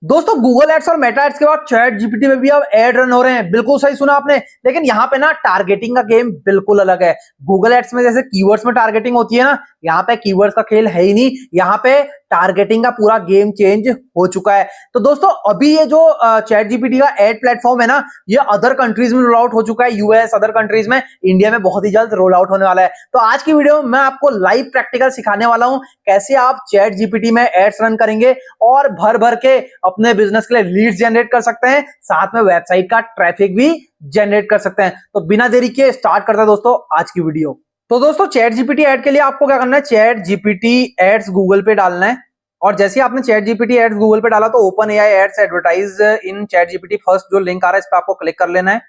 दोस्तों Google ads और Meta ads के बाद चैट जीपीटी में भी अब एड रन हो रहे हैं। बिल्कुल सही सुना आपने। लेकिन यहाँ पे ना टारगेटिंग का गेम बिल्कुल अलग है। गूगल एड्स में जैसे कीवर्ड्स में टारगेटिंग होती है ना, यहाँ पे कीवर्ड्स का खेल है ही नहीं। यहाँ पे टारगेटिंग का पूरा गेम चेंज हो चुका है। तो दोस्तों अभी ये जो चैट जीपीटी का एड प्लेटफॉर्म है ना, ये अदर कंट्रीज में रोल आउट हो चुका है। यूएस अदर कंट्रीज में, इंडिया में बहुत ही जल्द रोल आउट होने वाला है। तो आज की वीडियो में मैं आपको लाइव प्रैक्टिकल सिखाने वाला हूं, कैसे आप चैट जीपीटी में एड्स रन करेंगे और भर भर के अपने बिजनेस के लिए लीड्स जनरेट कर सकते हैं, साथ में वेबसाइट का ट्रैफिक भी जनरेट कर सकते हैं। तो बिना देरी के स्टार्ट करते हैं दोस्तों आज की वीडियो। तो दोस्तों चैट जीपीटी ऐड के लिए आपको क्या करना है, चैट जीपीटी एड्स गूगल पे डालना है। और जैसे ही आपने चैट जीपीटी एड्स गूगल पे डाला तो OpenAI ads advertise in ChatGPT first जो लिंक आ रहा है इस पर आपको क्लिक कर लेना है।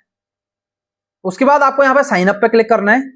उसके बाद आपको यहाँ पे साइन अप पे क्लिक करना है।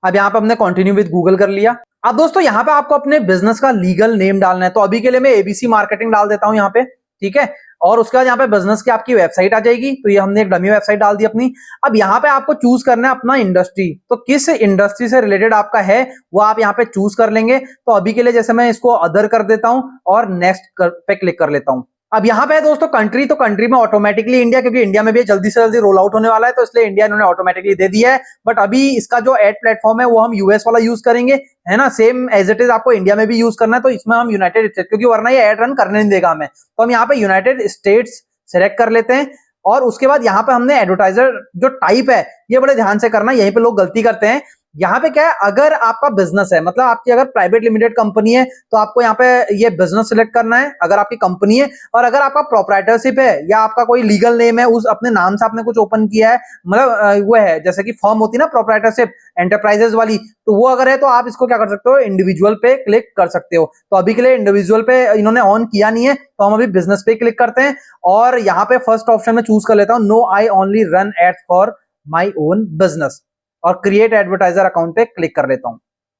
अब यहाँ पे हमने कंटिन्यू विद गूगल कर लिया। अब दोस्तों यहाँ पे आपको अपने बिजनेस का लीगल नेम डालना है। तो अभी के लिए मैं एबीसी मार्केटिंग डाल देता हूँ यहाँ पे, ठीक है। और उसके बाद यहाँ पे बिजनेस की आपकी वेबसाइट आ जाएगी। तो ये हमने एक डमी वेबसाइट डाल दी अपनी। अब यहाँ पे आपको चूज करना है अपना इंडस्ट्री। तो किस इंडस्ट्री से रिलेटेड आपका है वो आप यहाँ पे चूज कर लेंगे। तो अभी के लिए जैसे मैं इसको अदर कर देता हूँ और नेक्स्ट पे क्लिक कर लेता हूँ। अब यहाँ पे है दोस्तों कंट्री, तो कंट्री में ऑटोमेटिकली इंडिया, क्योंकि इंडिया में भी जल्दी से जल्दी रोल आउट होने वाला है तो इसलिए इंडिया इन्होंने ऑटोमेटिकली दे दिया है। बट अभी इसका जो एड प्लेटफॉर्म है वो हम यूएस वाला यूज करेंगे, है ना। सेम एज इट इज आपको इंडिया में भी यूज करना है। तो इसमें हम यूनाइटेड स्टेट, क्योंकि वरना ये एड रन करने नहीं देगा हमें, तो हम यहाँ पे यूनाइटेड स्टेट्स सेलेक्ट कर लेते हैं। और उसके बाद यहाँ पे हमने एडवर्टाइजर जो टाइप है ये बड़े ध्यान से करना है, यहीं पे लोग गलती करते हैं। यहाँ पे क्या है, अगर आपका बिजनेस है, मतलब आपकी अगर प्राइवेट लिमिटेड कंपनी है तो आपको यहाँ पे ये बिजनेस सिलेक्ट करना है अगर आपकी कंपनी है। और अगर आपका प्रोप्राइटरशिप है या आपका कोई लीगल नेम है, उस अपने नाम से आपने कुछ ओपन किया है, मतलब वो है जैसे कि फर्म होती है ना प्रोप्राइटरशिप एंटरप्राइजेस वाली, तो वो अगर है तो आप इसको क्या कर सकते हो, इंडिविजुअल पे क्लिक कर सकते हो। तो अभी के लिए इंडिविजुअल पे इन्होंने ऑन किया नहीं है तो हम अभी बिजनेस पे क्लिक करते हैं। और यहाँ पे फर्स्ट ऑप्शन में चूज कर लेता हूँ, no I only run ads for my own business, और क्रिएट एडवर्टाइजर अकाउंट पे क्लिक कर लेता हूं।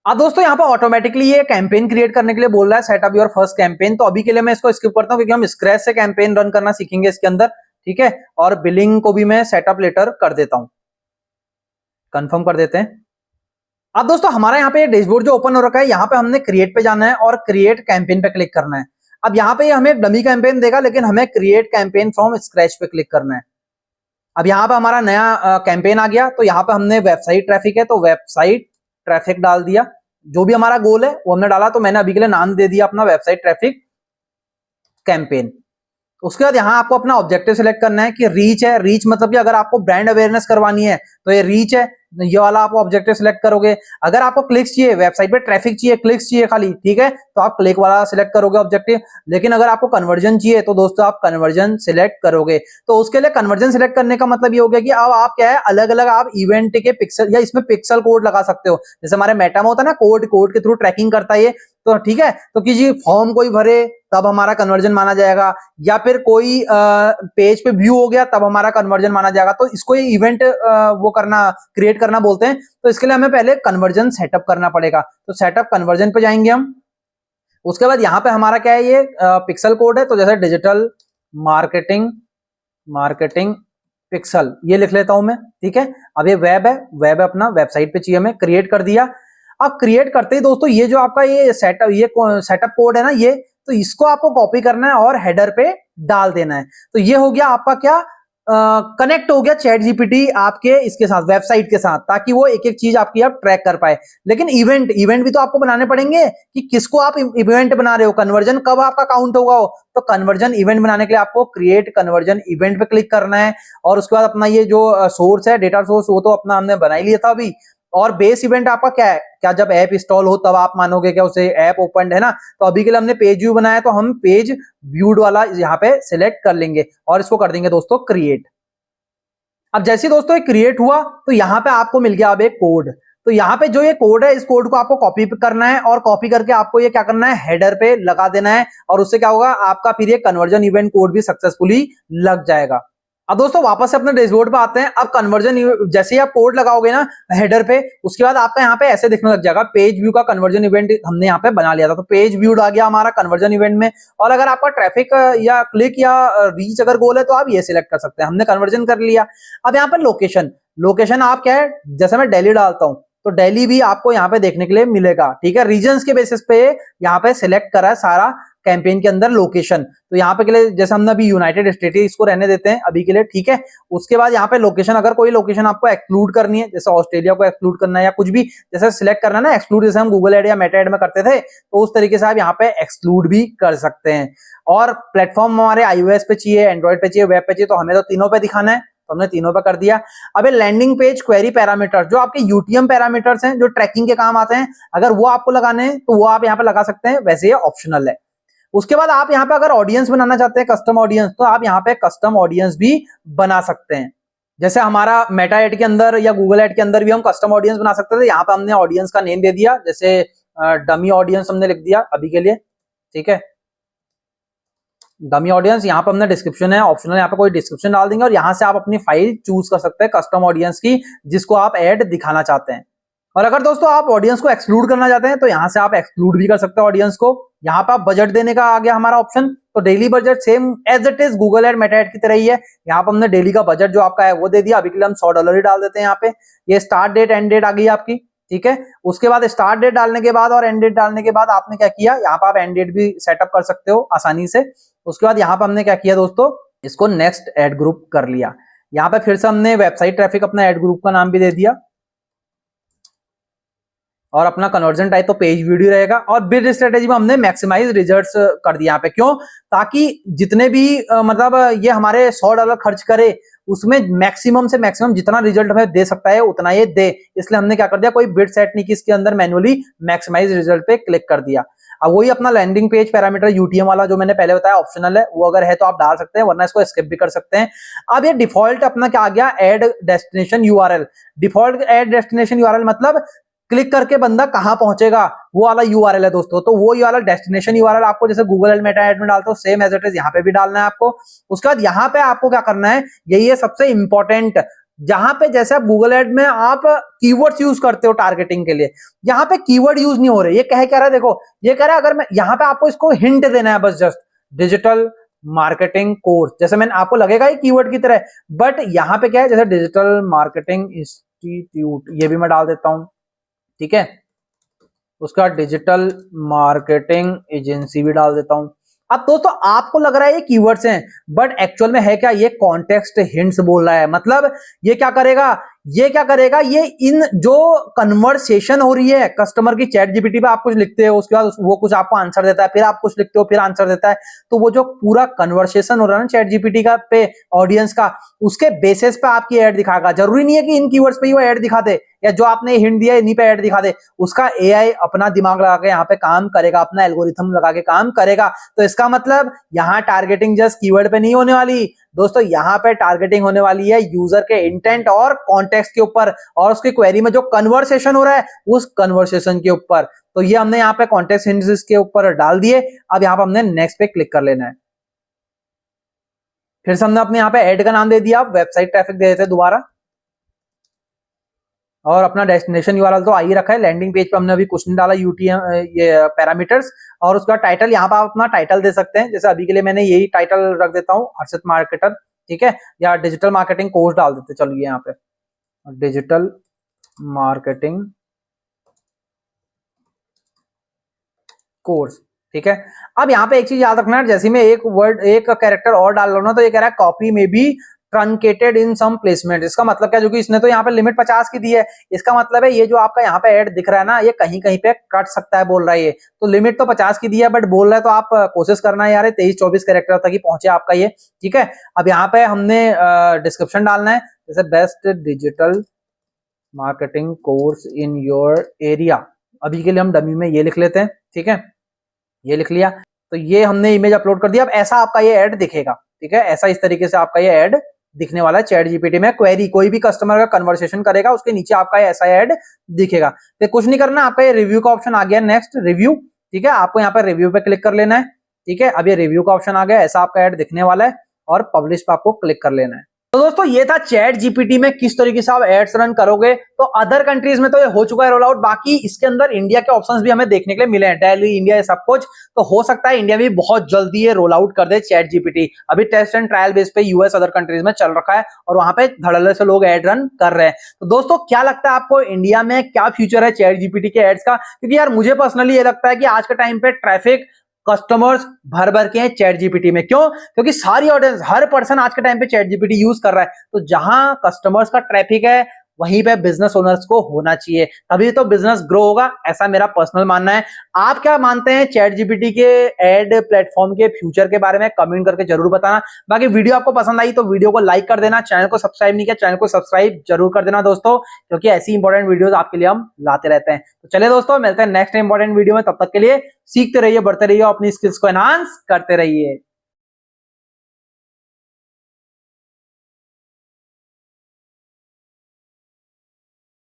अब दोस्तों यहाँ पे ऑटोमेटिकली ये कैंपेन क्रिएट करने के लिए बोल रहा है, सेटअप योर फर्स्ट कैंपेन। तो अभी के लिए मैं इसको स्किप करता हूं क्योंकि हम स्क्रैच से कैंपेन रन करना सीखेंगे इसके अंदर, ठीक है। और बिलिंग को भी मैं सेटअप लेटर कर देता हूं, कंफर्म कर देते हैं। अब दोस्तों हमारा यहाँ पे डैशबोर्ड जो ओपन हो रखा है, यहाँ पे हमने क्रिएट पे जाना है और क्रिएट कैंपेन पे क्लिक करना है। अब यहाँ पे हमें डमी कैंपेन देगा, लेकिन हमें क्रिएट कैंपेन फ्रॉम स्क्रैच पे क्लिक करना है। अब यहाँ पे हमारा नया कैंपेन आ गया। तो यहाँ पे हमने वेबसाइट ट्रैफिक है तो वेबसाइट ट्रैफिक डाल दिया। जो भी हमारा गोल है वो हमने डाला। तो मैंने अभी के लिए नाम दे दिया अपना वेबसाइट ट्रैफिक कैंपेन। उसके बाद यहाँ आपको अपना ऑब्जेक्टिव सिलेक्ट करना है कि रीच है। रीच मतलब कि अगर आपको ब्रांड अवेयरनेस करवानी है तो ये रीच है, ये वाला आप ऑब्जेक्टिव सिलेक्ट करोगे। अगर आपको क्लिक्स चाहिए, वेबसाइट पे ट्रैफिक चाहिए, क्लिक्स चाहिए खाली, ठीक है, तो आप क्लिक वाला सिलेक्ट करोगे ऑब्जेक्टिव। लेकिन अगर आपको कन्वर्जन चाहिए तो दोस्तों आप कन्वर्जन सिलेक्ट करोगे। तो उसके लिए कन्वर्जन सिलेक्ट करने का मतलब ये हो गया कि अब आप क्या है, अलग अलग आप इवेंट के पिक्सल या इसमें पिक्सल कोड लगा सकते हो। जैसे हमारे मेटा में होता है ना, कोड के थ्रू ट्रैकिंग करता है ये, तो ठीक है। तो कि फॉर्म कोई भरे तब हमारा कन्वर्जन माना जाएगा, या फिर कोई पेज पे व्यू हो गया तब हमारा कन्वर्जन माना जाएगा। तो इसको ये इवेंट वो करना, क्रिएट करना बोलते हैं। तो इसके लिए हमें पहले कन्वर्जन सेटअप करना पड़ेगा। तो सेटअप कन्वर्जन पे जाएंगे हम। उसके बाद यहाँ पे हमारा क्या है, ये पिक्सल कोड है। तो जैसे डिजिटल मार्केटिंग पिक्सल ये लिख लेता हूं मैं, ठीक है। अब ये वेब है, वेब अपना वेबसाइट पे चाहिए हमें, क्रिएट कर दिया। अब क्रिएट करते ही दोस्तों ये जो आपका ये सेटअप कोड है ना, ये तो इसको आपको कॉपी करना है और हेडर पे डाल देना है। तो ये हो गया आपका क्या, कनेक्ट हो गया चैट जीपीटी आपके इसके साथ, वेबसाइट के साथ, ताकि वो एक एक चीज आपकी आप ट्रैक कर पाए। लेकिन इवेंट भी तो आपको बनाने पड़ेंगे कि किसको आप इवेंट बना रहे हो, कन्वर्जन कब आपका काउंट होगा हो। तो कन्वर्जन इवेंट बनाने के लिए आपको क्रिएट कन्वर्जन इवेंट पे क्लिक करना है। और उसके बाद अपना ये जो सोर्स है, डेटा सोर्स, वो तो अपना हमने बना ही लिया था अभी। और बेस इवेंट आपका क्या है, क्या जब ऐप इंस्टॉल हो तब आप मानोगे क्या उसे ऐप ओपन है ना। तो अभी के लिए हमने पेज व्यू बनाया, तो हम पेज व्यूड वाला यहाँ पे सिलेक्ट कर लेंगे और इसको कर देंगे दोस्तों क्रिएट। अब जैसे दोस्तों ये क्रिएट हुआ तो यहाँ पे आपको मिल गया अब एक कोड। तो यहाँ पे जो ये कोड है, इस कोड को आपको कॉपी करना है और कॉपी करके आपको ये क्या करना है, हेडर पे लगा देना है। और उससे क्या होगा, आपका फिर ये कन्वर्जन इवेंट कोड भी सक्सेसफुली लग जाएगा। अब दोस्तों वापस से अपने डैशबोर्ड पे आते हैं। अब कन्वर्जन जैसे ही आप कोड लगाओगे ना हेडर पे, उसके बाद आपका यहाँ पे ऐसे दिखने लग जाएगा, पेज व्यू का कन्वर्जन इवेंट हमने यहाँ पे बना लिया था। तो पेज व्यू आ गया हमारा कन्वर्जन इवेंट में। और अगर आपका ट्रैफिक या क्लिक या रीच अगर गोल है तो आप ये सिलेक्ट कर सकते हैं। हमने कन्वर्जन कर लिया। अब यहाँ पे लोकेशन आप क्या है, जैसे मैं दिल्ली डालता हूँ तो दिल्ली भी आपको यहाँ पे देखने के लिए मिलेगा, ठीक है। रीजन्स के बेसिस पे यहाँ पे सिलेक्ट करा है सारा कैंपेन के अंदर लोकेशन। तो यहाँ पे के लिए जैसे हमने अभी यूनाइटेड स्टेट इसको रहने देते हैं अभी के लिए, ठीक है। उसके बाद यहाँ पे लोकेशन, अगर कोई लोकेशन आपको एक्सक्लूड करनी है, जैसे ऑस्ट्रेलिया को एक्सक्लूड करना है या कुछ भी जैसे सिलेक्ट करना है ना, एक्सक्लूड जैसे हम गूगल एड या मेटा एड में करते थे, तो उस तरीके से आप यहाँ पे एक्सक्लूड भी कर सकते हैं। और प्लेटफॉर्म हमारे iOS पे चाहिए, एंड्रॉइड पे चाहिए, वेब पे चाहिए, तो हमें तो तीनों पे दिखाना है, तो हमने तीनों पे कर दिया। अब ये लैंडिंग पेज क्वेरी पैरामीटर, जो आपके यूटीएम पैरामीटर्स हैं, जो ट्रैकिंग के काम आते हैं, अगर वो आपको लगाने हैं तो वो आप यहाँ पे लगा सकते हैं, वैसे ये ऑप्शनल है। उसके बाद आप यहाँ पे अगर ऑडियंस बनाना चाहते हैं, कस्टम ऑडियंस, तो आप यहाँ पे कस्टम ऑडियंस भी बना सकते हैं। जैसे हमारा मेटा एड के अंदर या गूगल एड के अंदर भी हम कस्टम ऑडियंस बना सकते थे। यहाँ पे हमने ऑडियंस का नेम दे दिया, जैसे डमी ऑडियंस हमने लिख दिया अभी के लिए, ठीक है, डमी ऑडियंस। यहाँ पे हमने डिस्क्रिप्शन है ऑप्शनल, यहाँ पे कोई डिस्क्रिप्शन डाल देंगे और यहाँ से आप अपनी फाइल चूज कर सकते हैं कस्टम ऑडियंस की, जिसको आप ऐड दिखाना चाहते हैं। और अगर दोस्तों आप ऑडियंस को एक्सक्लूड करना चाहते हैं, तो यहाँ से आप एक्सक्लूड भी कर सकते हैं ऑडियंस को। यहाँ पे आप बजट देने का आ गया हमारा ऑप्शन, तो daily budget same as it is Google ad Meta ad की तरह ही है। यहाँ पे हमने डेली का बजट जो आपका है वो दे दिया। अभी के लिए हम $100 ही डाल देते हैं यहाँ पे। ये स्टार्ट डेट एंड डेट आ गई आपकी, ठीक है। उसके बाद स्टार्ट डेट डालने के बाद और एंड डेट डालने के बाद आपने क्या किया, यहाँ पे आप एंड डेट भी सेटअप कर सकते हो आसानी से। उसके बाद यहाँ पे हमने क्या किया दोस्तों, इसको नेक्स्ट एड ग्रुप कर लिया। यहाँ पे फिर से हमने वेबसाइट ट्रैफिक अपना एड ग्रुप का नाम भी दे दिया और अपना कन्वर्जन टाइप तो पेज वीडियो रहेगा। और बिड स्ट्रेटेजी में हमने मैक्सिमाइज रिजल्ट्स कर दिया यहाँ पे, क्यों, ताकि जितने भी मतलब ये हमारे $100 खर्च करे, उसमें मैक्सिमम से मैक्सिमम जितना रिजल्ट हमें दे सकता है उतना ये दे। इसलिए हमने क्या कर दिया, कोई बिड सेट नहीं की इसके अंदर, मैन्युअली मैक्सिमाइज रिजल्ट पे क्लिक कर दिया। अब वही अपना लैंडिंग पेज पैरामीटर यूटीएम वाला जो मैंने पहले बताया ऑप्शनल है, वो अगर है तो आप डाल सकते हैं, वरना इसको स्किप भी कर सकते हैं। अब ये डिफॉल्ट अपना क्या आ गया, ad destination URL. Default ad destination URL मतलब क्लिक करके बंदा कहां पहुंचेगा, वो वाला यूआरएल है दोस्तों। तो वो वाला डेस्टिनेशन यूआरएल आपको जैसे गूगल एड मेटा एड में डालते हो, सेम एज इट इज यहाँ पे भी डालना है आपको। उसके बाद यहाँ पे आपको क्या करना है, यही है सबसे इंपॉर्टेंट, जहां पे जैसे आप गूगल एड में आप कीवर्ड्स यूज करते हो टारगेटिंग के लिए, यहाँ पे कीवर्ड यूज नहीं हो रहे। ये कह रहा है, देखो ये कह रहा है, अगर मैं यहाँ पे आपको इसको हिंट देना है बस, जस्ट डिजिटल मार्केटिंग कोर्स, जैसे मैंने आपको लगेगा ये कीवर्ड की तरह, बट यहाँ पे क्या है, जैसे डिजिटल मार्केटिंग इंस्टीट्यूट, ये भी मैं डाल देता हूं, ठीक है। उसका डिजिटल मार्केटिंग एजेंसी भी डाल देता हूं। अब दोस्तों आपको लग रहा है ये कीवर्ड्स हैं, बट एक्चुअल में है क्या, ये कॉन्टेक्स्ट हिंट्स बोल रहा है। मतलब ये क्या करेगा, ये इन जो कन्वर्सेशन हो रही है कस्टमर की, चैट जीपीटी पे आप कुछ लिखते हो, उसके बाद वो कुछ आपको आंसर देता है, फिर आप कुछ लिखते हो, फिर आंसर देता है, तो वो जो पूरा कन्वर्सेशन हो रहा है ना चैट जीपीटी का पे ऑडियंस का, उसके बेसिस पे आपकी ऐड दिखाएगा। जरूरी नहीं है कि इन कीवर्ड्स पे ही वो ऐड दिखा दे, या जो आपने हिंट दिया इन्हीं पे ऐड दिखा दे। उसका एआई अपना दिमाग लगा के यहाँ पे काम करेगा, अपना एल्गोरिथम लगा के काम करेगा। तो इसका मतलब यहाँ टारगेटिंग जस्ट कीवर्ड पे नहीं होने वाली दोस्तों, यहाँ पे टारगेटिंग होने वाली है यूजर के इंटेंट और कॉन्टेक्स्ट के ऊपर, और उसकी क्वेरी में जो कन्वर्सेशन हो रहा है उस कन्वर्सेशन के ऊपर। तो ये हमने यहाँ पे कॉन्टेक्स्ट हिंट्स के ऊपर डाल दिए। अब यहाँ पे हमने नेक्स्ट पे क्लिक कर लेना है। फिर से हमने अपने यहाँ पे ऐड का नाम दे दिया, वेबसाइट ट्रैफिक दे देते दोबारा, और अपना डेस्टिनेशन यूआरएल तो आ ही रखा है। लैंडिंग पेज पे हमने अभी कुछ नहीं डाला, यूटीएम ये पैरामीटर्स, और उसका टाइटल यहाँ पे आप अपना टाइटल दे सकते हैं। जैसे अभी के लिए मैंने यही टाइटल रख देता हूँ, हर्षित मार्केटर, ठीक है, या डिजिटल मार्केटिंग कोर्स डाल देते, चलिए यहाँ पे डिजिटल मार्केटिंग कोर्स, ठीक है। अब यहाँ पे एक चीज याद रखना है, जैसे मैं एक वर्ड एक कैरेक्टर और डाल रहा हूँ ना, तो ये कह रहा है कॉपी में भी ट्रंकेटेड इन सम प्लेसमेंट। इसका मतलब क्या, जो कि इसने तो यहाँ पे लिमिट 50 की दी है, इसका मतलब है ये जो आपका यहाँ पे ऐड दिख रहा है ना, ये कहीं कहीं पे कट सकता है बोल रहा है ये। तो लिमिट तो 50 की दी है, बट बोल रहा है तो आप कोशिश करना है यार 23-24 कैरेक्टर तक ही पहुंचे आपका ये, ठीक है। अब यहाँ पे हमने डिस्क्रिप्शन डालना है, जैसे best digital marketing course in your area. अभी के लिए हम डमी में ये लिख लेते हैं, ठीक है, ये लिख लिया। तो ये हमने इमेज अपलोड कर दिया। अब ऐसा आपका ये ऐड दिखेगा, ठीक है, ऐसा इस तरीके से आपका ये ऐड दिखने वाला है चैट जीपीटी में। क्वेरी कोई भी कस्टमर का कन्वर्सेशन करेगा, उसके नीचे आपका ऐसा ऐड दिखेगा। तो कुछ नहीं करना, आपका ये रिव्यू का ऑप्शन आ गया, नेक्स्ट रिव्यू, ठीक है, आपको यहाँ पर रिव्यू पे क्लिक कर लेना है, ठीक है। अब ये रिव्यू का ऑप्शन आ गया, ऐसा आपका ऐड दिखने वाला है, और पब्लिश पे आपको क्लिक कर लेना है। तो दोस्तों ये था चैट जीपीटी में किस तरीके से आप एड्स रन करोगे। तो अदर कंट्रीज में तो ये हो चुका है रोल आउट, बाकी इसके अंदर इंडिया के ऑप्शंस भी हमें देखने के लिए मिले हैं, दिल्ली, इंडिया, ये सब कुछ। तो हो सकता है इंडिया भी बहुत जल्दी ये रोल आउट कर दे चैट जीपीटी। अभी टेस्ट एंड ट्रायल बेस पे यूएस अदर कंट्रीज में चल रखा है, और वहां पे धड़ल्ले से लोग एड रन कर रहे हैं। तो दोस्तों क्या लगता है आपको, इंडिया में क्या फ्यूचर है चैट जीपीटी के एड्स का? क्योंकि यार मुझे पर्सनली ये लगता है कि आज के टाइम पे ट्रैफिक कस्टमर्स भर भर के हैं चैट जीपीटी में। क्यों? क्योंकि सारी ऑडियंस, हर पर्सन आज के टाइम पे चैट जीपीटी यूज कर रहा है। तो जहां कस्टमर्स का ट्रैफिक है वहीं पे बिजनेस ओनर्स को होना चाहिए, तभी तो बिजनेस ग्रो होगा, ऐसा मेरा पर्सनल मानना है। आप क्या मानते हैं चैट जीपीटी के एड प्लेटफॉर्म के फ्यूचर के बारे में? कमेंट करके जरूर बताना। बाकी वीडियो आपको पसंद आई तो वीडियो को लाइक कर देना, चैनल को सब्सक्राइब नहीं किया चैनल को सब्सक्राइब जरूर कर देना दोस्तों, क्योंकि ऐसी इंपॉर्टेंट वीडियोस आपके लिए हम लाते रहते हैं। तो चलिए दोस्तों, मिलते हैं नेक्स्ट इंपॉर्टेंट वीडियो में, तब तक के लिए सीखते रहिए, बढ़ते रहिए, अपनी स्किल्स को एनहांस करते रहिए।